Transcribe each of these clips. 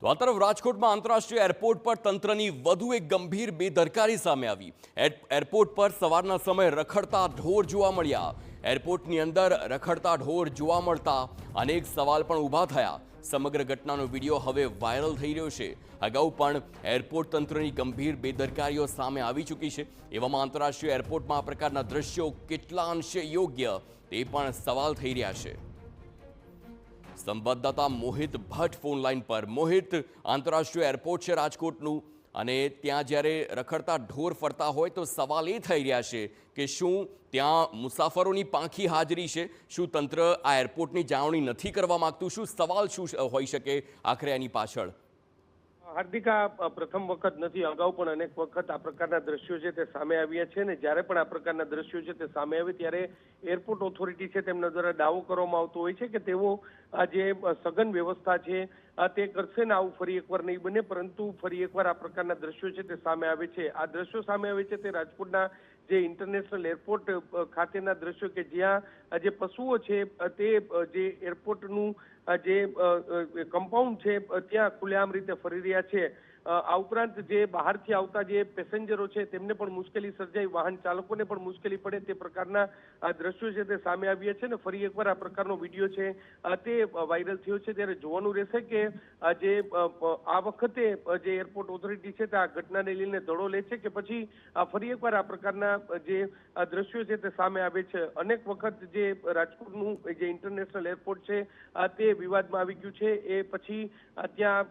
તો આ તરફ રાજકોટમાં આંતરરાષ્ટ્રીય એરપોર્ટ પર તંત્રની વધુ એક ગંભીર બેદરકારી સામે આવી। એરપોર્ટ પર સવારના સમયે રખડતા ઢોર જોવા મળ્યા। એરપોર્ટની અંદર રખડતા ઢોર જોવા મળતા અનેક સવાલ પણ ઊભા થયા। સમગ્ર ઘટનાનો વિડીયો હવે વાયરલ થઈ રહ્યો છે। અગાઉ પણ એરપોર્ટ તંત્રની ગંભીર બેદરકારીઓ સામે આવી ચૂકી છે। એવામાં આંતરરાષ્ટ્રીય એરપોર્ટમાં આ પ્રકારના દ્રશ્યો કેટલા અંશે યોગ્ય તે પણ સવાલ થઈ રહ્યા છે। સંવાદદાતા મોહિત ભટ્ટ ફોન લાઈન પર। મોહિત, આંતરરાષ્ટ્રીય એરપોર્ટ છે રાજકોટનું અને ત્યાં જ્યારે રખડતા ઢોર ફરતા હોય તો સવાલ એ થઈ રહ્યા છે કે શું ત્યાં મુસાફરોની પાંખી હાજરી છે? શું તંત્ર આ એરપોર્ટની જાળવણી નથી કરવા માંગતું? શું સવાલ શું હોઈ શકે આખરે એની પાછળ? હાર્દિકા, પ્રથમ વખત નથી, અગાઉ પણ અનેક વખત આ પ્રકારના દ્રશ્યો છે તે સામે આવ્યા છે ને જ્યારે પણ આ પ્રકારના દ્રશ્યો છે તે સામે આવે ત્યારે એરપોર્ટ ઓથોરિટી છે તેમના દ્વારા દાવો કરવામાં આવતો હોય છે કે તેઓ આ જે સઘન વ્યવસ્થા છે તે કરશે ને આવું ફરી એકવાર નહીં બને, પરંતુ ફરી એકવાર આ પ્રકારના દ્રશ્યો છે તે સામે આવે છે। આ દ્રશ્યો સામે આવે છે તે રાજકોટના જે ઇન્ટરનેશનલ એરપોર્ટ ખાતેના દ્રશ્યો કે જ્યાં જે પશુઓ છે તે જે એરપોર્ટનું જે કમ્પાઉન્ડ છે ત્યાં ખુલ્લેઆમ રીતે ફરી રહ્યા છે। આ ઉપરાંત જે બહારથી આવતા જે પેસેન્જરો છે તેમને પણ મુશ્કેલી સર્જાય, વાહન ચાલકોને પણ મુશ્કેલી પડે તે પ્રકારના આ દ્રશ્યો છે તે સામે આવ્યા છે ને ફરી એકવાર આ પ્રકારનો વિડીયો છે તે વાયરલ થયો છે। ત્યારે જોવાનું રહેશે કે જે આ વખતે જે એરપોર્ટ ઓથોરિટી છે તે આ ઘટનાને લઈને ધડો લે છે કે પછી ફરી એકવાર આ પ્રકારના જે દ્રશ્યો છે તે સામે આવે છે। અનેક વખત જે રાજકોટનું જે ઇન્ટરનેશનલ એરપોર્ટ છે તે વિવાદમાં આવી ગયું છે। એ પછી ત્યાં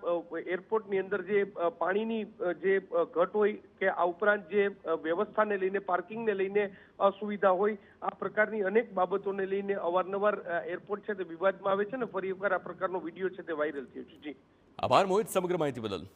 એરપોર્ટની અંદર જે પાણીની જે ઘટ હોય કે આ ઉપરાંત જે વ્યવસ્થાને લઈને, પાર્કિંગને લઈને અસુવિધા હોય, આ પ્રકારની અનેક બાબતોને લઈને અવારનવાર એરપોર્ટ છે તે વિવાદમાં આવે છે ને ફરી એકવાર આ પ્રકારનો વિડીયો છે તે વાયરલ થયો છે। જી આભાર મોહિત સમગ્ર માહિતી બદલ।